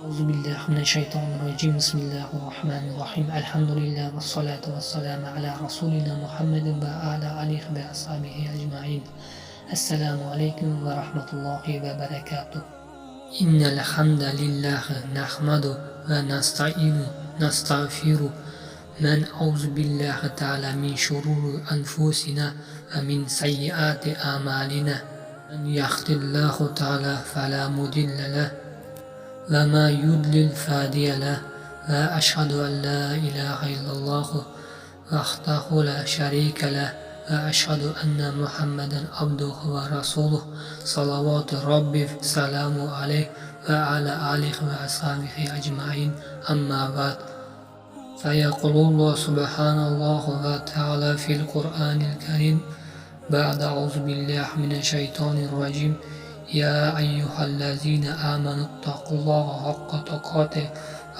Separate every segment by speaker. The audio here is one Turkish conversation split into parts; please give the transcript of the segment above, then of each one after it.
Speaker 1: Euzubillahimineşşeytanirracim. Bismillahirrahmanirrahim. Elhamdülillah ve salatu ve selamu ala Resulina Muhammedin ve ala alihi ve ashabihi ecmain. Esselamu aleyküm ve rahmetullahi ve berekatuh. İnnel hamdelellahi nahmadu ve nesta'inu nestağfiru men auzubillahi teala min şururi enfusina ve min seyyiati amalina. Men yahdillahu teala fela mudille leh ve ma yudlil fadiye leh ve eşhedü en la ilahe illallah vahdahu la şerike leh ve eşhedü enne Muhammeden abduhu ve rasuluh salavatü rabbi selamu aleyh ve ala alihi ve ashabihi ecmain amma ba'd. Feyekulullah subhanallahu ve teala fil Kur'anil kerim ba'de euzubillahimineşşeytanirracim. Ya eyyühellezine amenuttakullaha hakka takatih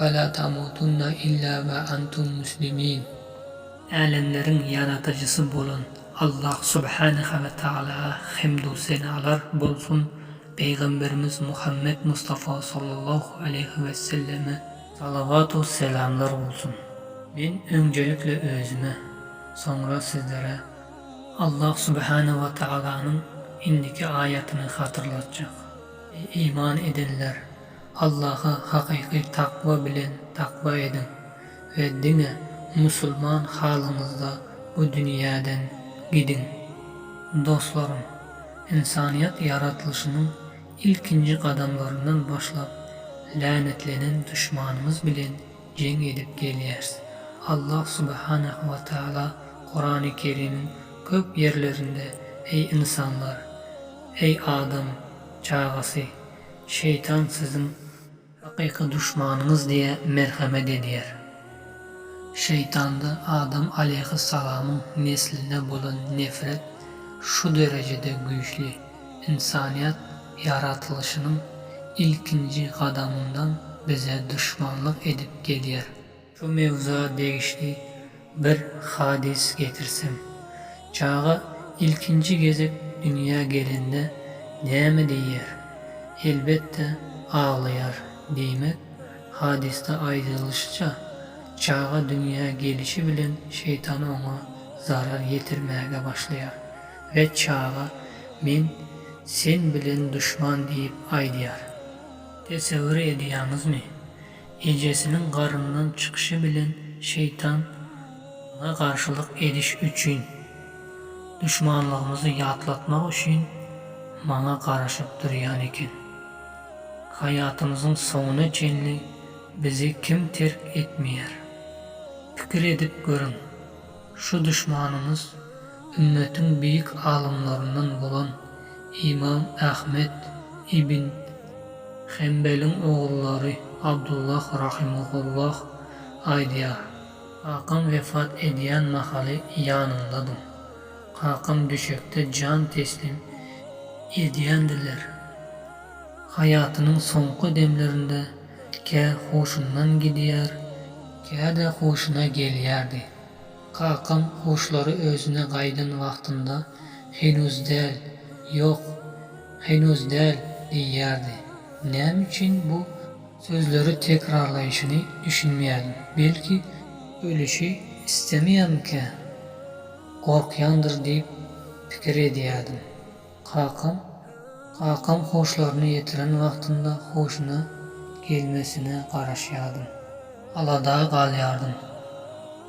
Speaker 1: ve la temutunna illa ve entum müslimin. Alemlerin yaratıcısı bulun Allah subhanahu ve teala hamdü senalar bulsun. Peygamberimiz Muhammed Mustafa sallallahu aleyhi ve selleme salavatu selamlar olsun. Ben öncelikle özüme, sonra sizlere Allah subhanahu ve teala'nın indiki ayetini hatırlatacak. İman edenler, Allah'a hakiki takva bilen takva edin ve dine Müslüman halınızda bu dünyadan gidin. Dostlarım, insaniyet yaratılışının ilkinci adamlarından başlap lanetlenen düşmanımız bilen cenk edip geliyoruz. Allah subhanahu ve teala Kur'an-ı Kerim'in köp yerlerinde ey insanlar, ey Adam çağası, şeytan sizin hakiki düşmanınız diye merhamet ediyor. Şeytanda Adam aleyhisselamın nesline bulan nefret şu derecede güçlü, insaniyet yaratılışının ilkinci kadamından bize düşmanlık edip geliyor. Şu mevzuya değişli bir hadis getirsem, çağa ilkinci gezip dünya gelinde ne mi diyor? Elbette ağlayar demek hadiste ayrılışça çağa dünya gelişi bilen şeytan ona zarar getirmeye başlıyor ve çağa men sen bilen düşman deyip aydiyar. Tesevvür ediyorsunuz mu? Ecesinin karnından çıkışı bilen şeytan ona karşılık ediş üçün, düşmanlığımızı yatlatmak için bana karışıp duruyan iken. Hayatımızın sonuna cenli bizi kim terk etmiyor? Fikir edip görün. Şu düşmanımız ümmetin büyük alimlerinden olan İmam Ahmed İbn Hanbel'in oğulları Abdullah rahimahullah aydiyar. Kakam vefat ediyen mahalle yanındadım. Kakam düşekte can teslim ediyendiler. Hayatının sonku demlerinde ke hoşundan gidiyor, ke de hoşuna geliyordu. Kakam hoşları özüne kaydın vaktinde henüz değil, yok, henüz değil diyordu. Ne için bu sözleri tekrarlayışını düşünmeyelim. Belki ölüşü istemeyem ki korkuyandır deyip fikir ediyordum. Kakam hoşlarını yetiren vaktinde hoşuna gelmesine karışıyordum. Alada kalıyordum.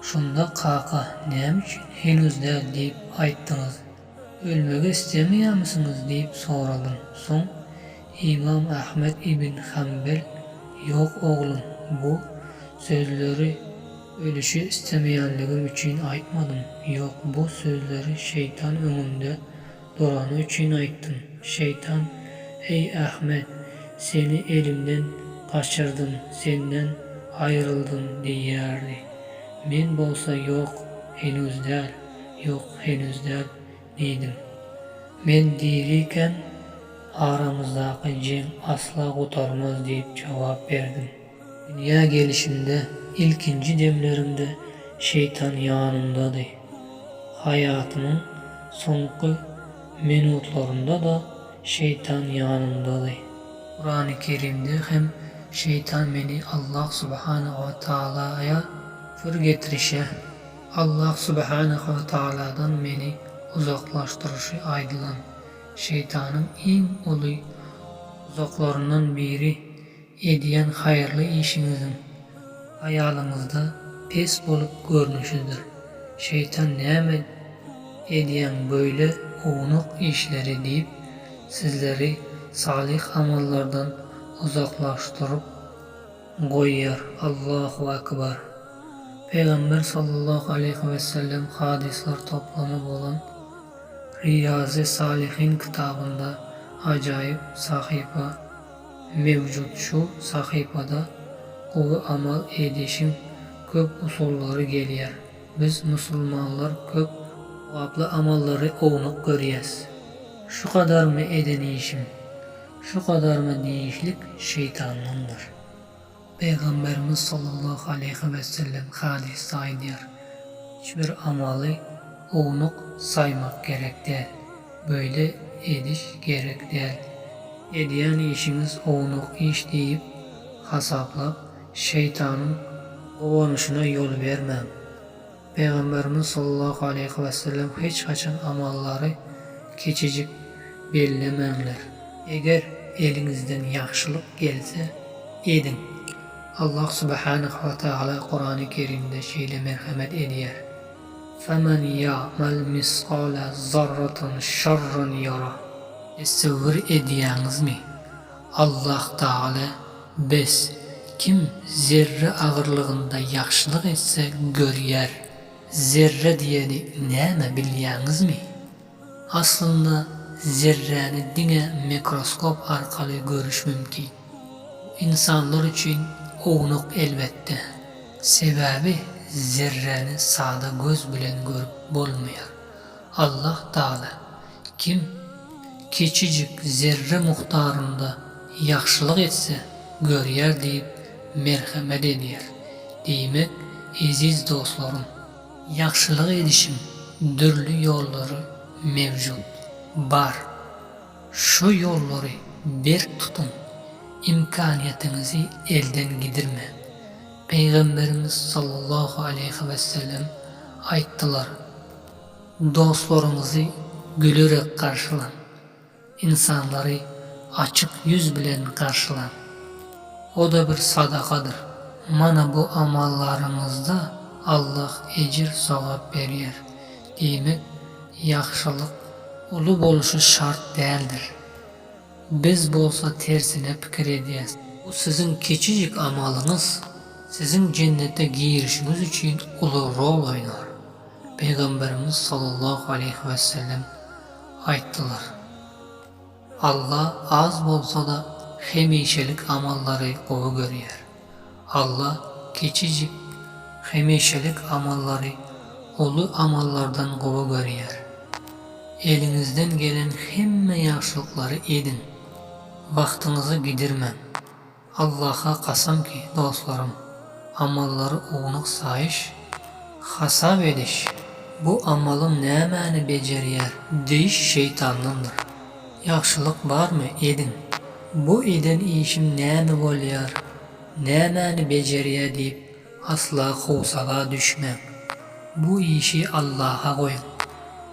Speaker 1: Şunda kaka ne için henüz değil deyip ayttınız. Ölmek istemiyor musunuz deyip soralım. Son İmam Ahmed İbn Hanbel yok oğlum bu sözleri ölüşü istemeyenliğim için aytmadım. Yok bu sözleri şeytan önünde duranı için ayttım. Şeytan ey Ahmet seni elimden kaçırdım, senden ayrıldım diyordu. Men bolsa yok henüz değil, yok henüz değil dedim. Men diriyken aramızdaki cenk asla kurtarmaz deyip cevap verdim. Dünya gelişimde ilkinci demlerimde şeytan yanımdadır. Hayatımın sonki minutlarında da şeytan yanımdadır. Kur'an-ı Kerim'de hem şeytan beni Allah subhanahu ve taala'ya fır getirişe, Allah subhanahu ve taala'dan beni uzaklaştırışı aydılan şeytanın en ulu uzaklarından biri ediyen hayırlı işinizin hayalınızda pes bulup görünüşüdür. Şeytan näme ediyen böyle uğunuk işleri deyip sizleri salih amallardan uzaklaştırıp koyar. Allahu Ekber. Peygamber sallallahu aleyhi ve sellem hadisler toplamı olan Riyazi Salihin kitabında acayip sahifa mevcut. Şu sahifada o amal edişin köp usulları geliyor. Biz Müslümanlar köp vaplı amalları oğunup görüyüz. Şu kadar mı edenişim, şu kadar mı deyişlik şeytanındır. Peygamberimiz sallallahu aleyhi ve sellem hadis aydiyor. Hiçbir amalı oğunuk saymak gerek değil. Böyle ediş gerek değil. Ediyen işiniz oğunuk iş deyip hasaplap şeytanın ovanışına yol vermem. Peygamberimiz sallallahu aleyhi ve sellem hiç kaçan amalları keçicik bellemenler. Eğer elinizden yaxşılık gelse edin. Allah subhanahu ve taala Kur'an-ı Kerim'de şeyle merhamet ediyor. فَمَنْ يَعْمَلْ مِسْقَالَ زَرَّةً شَرًّا يَرَى. Tesavvur ediyeniz mi? Allah Teala biz kim zerre ağırlığında yaxşılık etse görüyer. Zerre diyeni näme bilyeniz mi? Aslında zerreni dine mikroskop arkalı görüş mümkün. İnsanlar için oğunuk elbette. Sebebi zerreni sağda göz bilen görüp bolmuyor. Allah Teala kim keçicik zerre muhtarında yaxşılık etse görüyer deyip merhamet ediyor. Demek aziz dostlarım, yaxşılık edişim türlü yolları mevcut var. Şu yolları bir tutun, imkaniyetinizi elden gidirme. Peygamberimiz sallallahu aleyhi ve sellem ayttılar. Dostlarınızı gülerek karşılan. İnsanları açık yüz bilen karşılan. O da bir sadakadır. Mana bu amallarınızda Allah ecir savap veriyor. Demek yaxşılık ulu boluşu şart değildir. Biz bolsa tersine fikir ediyiz. Bu sizin keçicik amalınız sizin cennete girişiniz için ulu rol oynar. Peygamberimiz sallallahu aleyhi ve sellem ayttılar. Allah az bolsa da hemişelik amalları kovu görüyor. Allah keçicik hemişelik amalları ulu amallardan kovu görüyor. Elinizden gelen hemme yaxşılıkları edin. Vaktinizi gidirmem. Allah'a kasam ki dostlarım, amalları uğunuk sayış, hasap ediş, bu amalım nämäni beceriyer deyiş şeytanındır. Yaxşılık var mı edin. Bu eden işim näme bolýar, nämäni beceriyer deyip asla husala düşmem. Bu işi Allah'a koyun.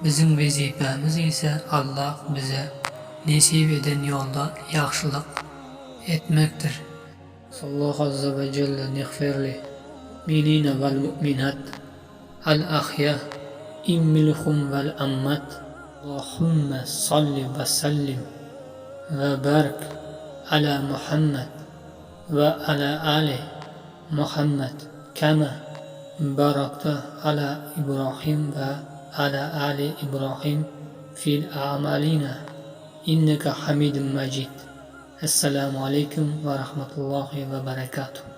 Speaker 1: Bizim vazifemiz ise Allah bize nasip eden yolda yaxşılık etmektir. Sallallahu azze ve celle nigfirli minina vel mu'minat al ahya immilhum vel ammat. Allahümme salli ve sellim ve barik ala Muhammed ve ala ali Muhammed kema barakta ala İbrahim ve ala ali İbrahim fil a'malina inneka hamidun majid. Esselamu aleyküm ve rahmetullahi ve berekatuhu.